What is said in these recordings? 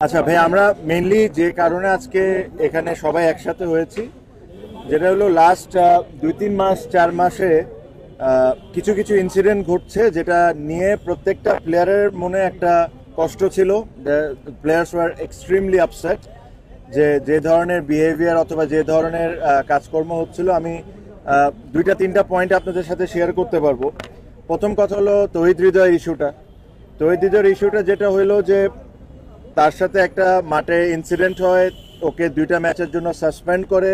আচ্ছা ভাই, আমরা মেইনলি যে কারণে আজকে এখানে সবাই একসাথে হয়েছি, যেটা হলো লাস্ট 2-3 মাস 4 মাসে কিছু কিছু ইনসিডেন্ট ঘটছে, যেটা নিয়ে প্রত্যেকটা প্লেয়ারের মনে একটা কষ্ট ছিল। প্লেয়ার্স ওয়ার এক্সট্রিমলি আপসেট যে যে ধরনের বিহেভিয়ার অথবা যে ধরনের কাজকর্ম হচ্ছিল। আমি 2-3টা পয়েন্ট আপনাদের সাথে শেয়ার করতে পারবো। প্রথম কথা হলো তৌহিদ হৃদয়ের ইস্যুটা। তৌহিদ হৃদয়ের ইস্যুটা যেটা হইলো যে তার সাথে একটা মাঠে ইনসিডেন্ট হয়, ওকে 2টা ম্যাচের জন্য সাসপেন্ড করে।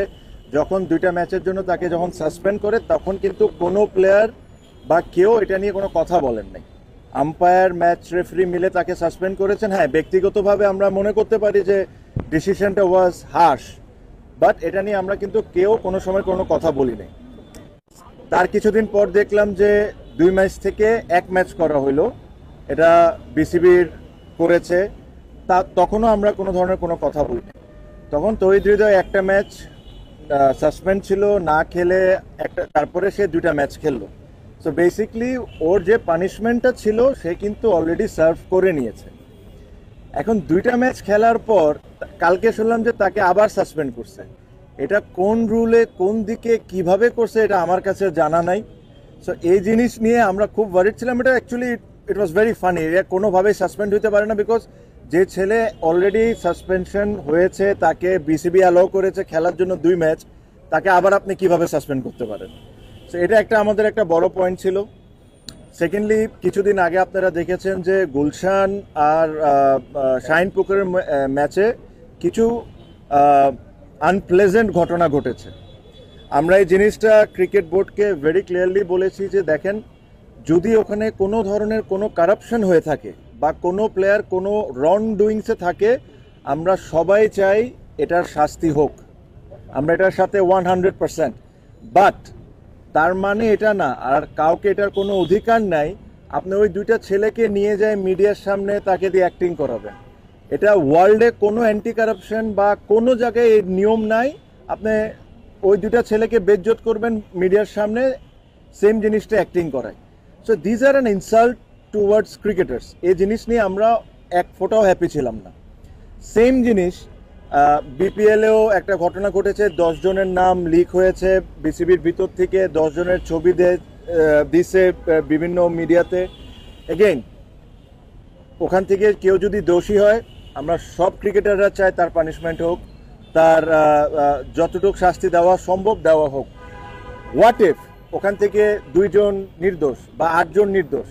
যখন 2টা ম্যাচের জন্য তাকে যখন সাসপেন্ড করে, তখন কিন্তু কোনো প্লেয়ার বা কেউ এটা নিয়ে কোনো কথা বলেন নাই। আম্পায়ার, ম্যাচ রেফারি মিলে তাকে সাসপেন্ড করেছেন। হ্যাঁ, ব্যক্তিগতভাবে আমরা মনে করতে পারি যে ডিসিশনটা ওয়াজ হার্শ, বাট এটা নিয়ে আমরা কিন্তু কেউ কোনো সময় কোনো কথা বলি নাই। তার কিছুদিন পর দেখলাম যে 2 ম্যাচ থেকে 1 ম্যাচ করা হইলো, এটা বিসিবির করেছে। তখনও আমরা কোনো ধরনের কোনো কথা বলি না। তখন তৌহিদ হৃদয় একটা ম্যাচ সাসপেন্ড ছিল, না খেলে একটা, তারপরে সে 2টা ম্যাচ খেললো। সো বেসিকলি ওর যে পানিশমেন্টটা ছিল সে কিন্তু অলরেডি সার্ভ করে নিয়েছে। এখন 2টা ম্যাচ খেলার পর কালকে শুনলাম যে তাকে আবার সাসপেন্ড করছে। এটা কোন রুলে, কোন দিকে, কিভাবে করছে, এটা আমার কাছে জানা নাই। সো এই জিনিস নিয়ে আমরা খুব ওয়ারিড ছিলাম। এটা actually it was very funny. এটা কোনোভাবেই সাসপেন্ড হতে পারে না, বিকজ যে ছেলে অলরেডি সাসপেনশন হয়েছে, তাকে বিসিবি অ্যালাউ করেছে খেলার জন্য 2 ম্যাচ, তাকে আবার আপনি কিভাবে সাসপেন্ড করতে পারেন? সো এটা একটা আমাদের একটা বড় পয়েন্ট ছিল। সেকেন্ডলি, কিছুদিন আগে আপনারা দেখেছেন যে গুলশান আর শাহিনপুকুরের ম্যাচে কিছু আনপ্লেজেন্ট ঘটনা ঘটেছে। আমরা এই জিনিসটা ক্রিকেট বোর্ডকে ভেরি ক্লিয়ারলি বলেছি যে দেখেন, যদি ওখানে কোনো ধরনের কোনো কারাপশন হয়ে থাকে বা কোনো প্লেয়ার কোনো রং ডুইংসে থাকে, আমরা সবাই চাই এটার শাস্তি হোক, আমরা এটার সাথে 100%। বাট তার মানে এটা না আর কাউকে এটার কোনো অধিকার নাই আপনি ওই 2টা ছেলেকে নিয়ে যায় মিডিয়ার সামনে তাকে দিয়ে অ্যাক্টিং করাবেন। এটা ওয়ার্ল্ডে কোনো অ্যান্টি কারাপশন বা কোনো জায়গায় এই নিয়ম নাই। আপনি ওই 2টা ছেলেকে বেজ্জত করবেন মিডিয়ার সামনে, সেম জিনিসটা অ্যাক্টিং করায়। So these are an insult towards cricketers. এই জিনিস নিয়ে আমরা এক ফোটাও হ্যাপি ছিলাম না। সেম জিনিস বিপিএলেও একটা ঘটনা ঘটেছে, 10 জনের নাম লিক হয়েছে বিসিবির ভিতর থেকে, 10 জনের ছবি দিছে বিভিন্ন মিডিয়াতে। এগেইন, ওখান থেকে কেউ যদি দোষী হয়, আমরা সব ক্রিকেটাররা চাই তার পানিশমেন্ট হোক, তার যতটুকু শাস্তি দেওয়া সম্ভব দেওয়া হোক। হোয়াট ইফ ওখান থেকে 2 জন নির্দোষ বা 8 জন নির্দোষ,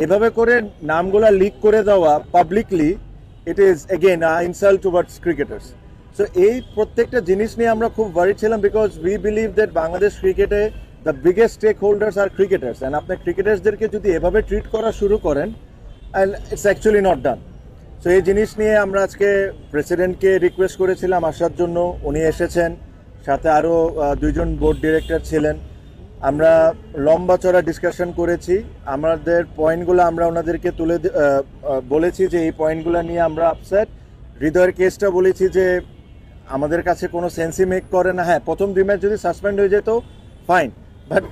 এভাবে করে নামগুলা লিক করে দেওয়া publicly, it is again insult towards cricketers. So এই প্রত্যেকটা জিনিস নিয়ে আমরা খুব ওয়ারিড ছিলাম, because we believe that Bangladesh ক্রিকেটে দ্য বিগেস্ট স্টেক হোল্ডার্স আর ক্রিকেটার্স, অ্যান্ড আপনি ক্রিকেটার্সদেরকে যদি এভাবে ট্রিট করা শুরু করেন, and it's actually not done. So এই জিনিস নিয়ে আমরা আজকে প্রেসিডেন্টকে রিকোয়েস্ট করেছিলাম আসার জন্য, উনি এসেছেন, সাথে আরও 2 জন বোর্ড ডিরেক্টর ছিলেন। আমরা লম্বা চড়া ডিসকাশন করেছি, আমাদের পয়েন্টগুলো আমরা ওনাদেরকে বলেছি যে এই পয়েন্টগুলো নিয়ে আমরা আপসেট। হৃদয়ের কেসটা বলেছি যে আমাদের কাছে কোনো সেন্সই মেক করে না। হ্যাঁ, প্রথম 2 ম্যাচ যদি সাসপেন্ড হয়ে যেত ফাইন, বাট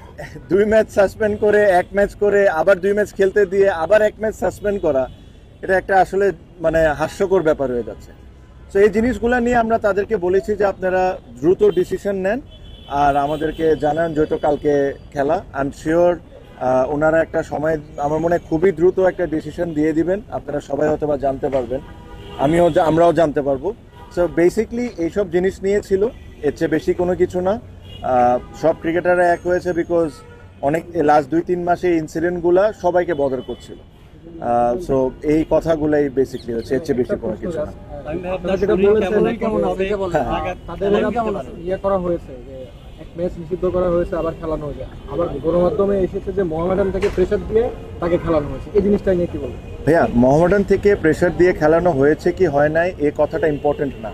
2 ম্যাচ সাসপেন্ড করে 1 ম্যাচ করে আবার 2 ম্যাচ খেলতে দিয়ে আবার 1 ম্যাচ সাসপেন্ড করা, এটা একটা আসলে মানে হাস্যকর ব্যাপার হয়ে যাচ্ছে। সো এই জিনিসগুলো নিয়ে আমরা তাদেরকে বলেছি যে আপনারা দ্রুত ডিসিশন নেন আর আমাদেরকে জানান, যেহেতু কালকে খেলা। আই এম শিওর ওনারা একটা সময়, আমার মনে হয় খুবই দ্রুত একটা ডিসিশন দিয়ে দিবেন, আপনারা সবাই হয়তো বা জানতে পারবেন, আমরাও জানতে পারবো। সো বেসিকলি এইসব জিনিস নিয়ে ছিল, এর চেয়ে বেশি কোনো কিছু না। সব ক্রিকেটাররা এক হয়েছে বিকজ অনেক লাস্ট 2-3 মাসে ইনসিডেন্টগুলা সবাইকে বদর করছিল। সো এই কথাগুলাই বেসিকলি হচ্ছে, এর চেয়ে বেশি কোনো কিছু না। ম্যাচ নিষিদ্ধ করা হয়েছে, আবার খেলানো হয়েছে, আবার গণমাধ্যমে এসেছে যে মোহামেডান থেকে প্রেসার দিয়ে তাকে খেলানো হয়েছে। এই জিনিসটা নিয়ে কি বলবো ভাইয়া? মোহামেডান থেকে প্রেসার দিয়ে খেলানো হয়েছে কি হয় নাই এই কথাটা ইম্পর্টেন্ট না।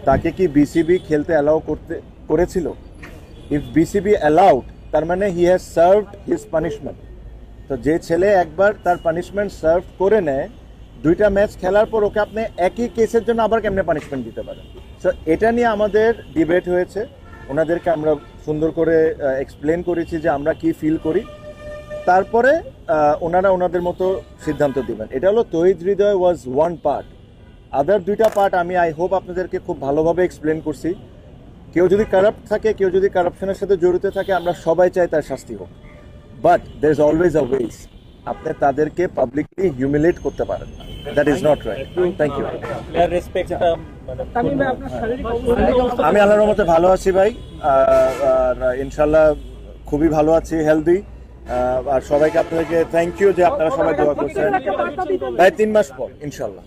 তাকে কি বিসিবি খেলতে অ্যালাউ করেছিল? ইফ বিসিবি অ্যালাউড, তার মানে he has served his punishment. তো যে ছেলে একবার তার পানিশমেন্ট সার্ভ করে নেয়, 2টা ম্যাচ খেলার পর ওকে আপনি একই কেসের জন্য আবার কেমনে পানিশমেন্ট দিতে পারেন? সো এটা নিয়ে আমাদের ডিবেট হয়েছে, ওনাদেরকে আমরা সুন্দর করে এক্সপ্লেন করেছি যে আমরা কি ফিল করি, তারপরে ওনারা ওনাদের মতো সিদ্ধান্ত দিবেন। এটা হলো তৌহিদ হৃদয় ওয়াজ ওয়ান পার্ট, আদার দুইটা পার্ট আমি আই হোপ আপনাদেরকে খুব ভালোভাবে এক্সপ্লেন করছি। কেউ যদি কারাপ্ট থাকে, কেউ যদি কারাপশনের সাথে জড়িত থাকে, আমরা সবাই চাই তার শাস্তি হোক, but there is always a way. আপনি তাদেরকে পাবলিকলি হিউমিলেট করতে পারেন না, that is not right. Thank you. আমি আল্লাহর রহমতে ভালো আছি ভাই, আর ইনশাল্লাহ খুবই ভালো আছি, হেলদি। আর সবাইকে আপনাদেরকে থ্যাংক ইউ যে আপনারা সবাই দোয়া করছেন। প্রায় 3 মাস পর ইনশাল্লাহ।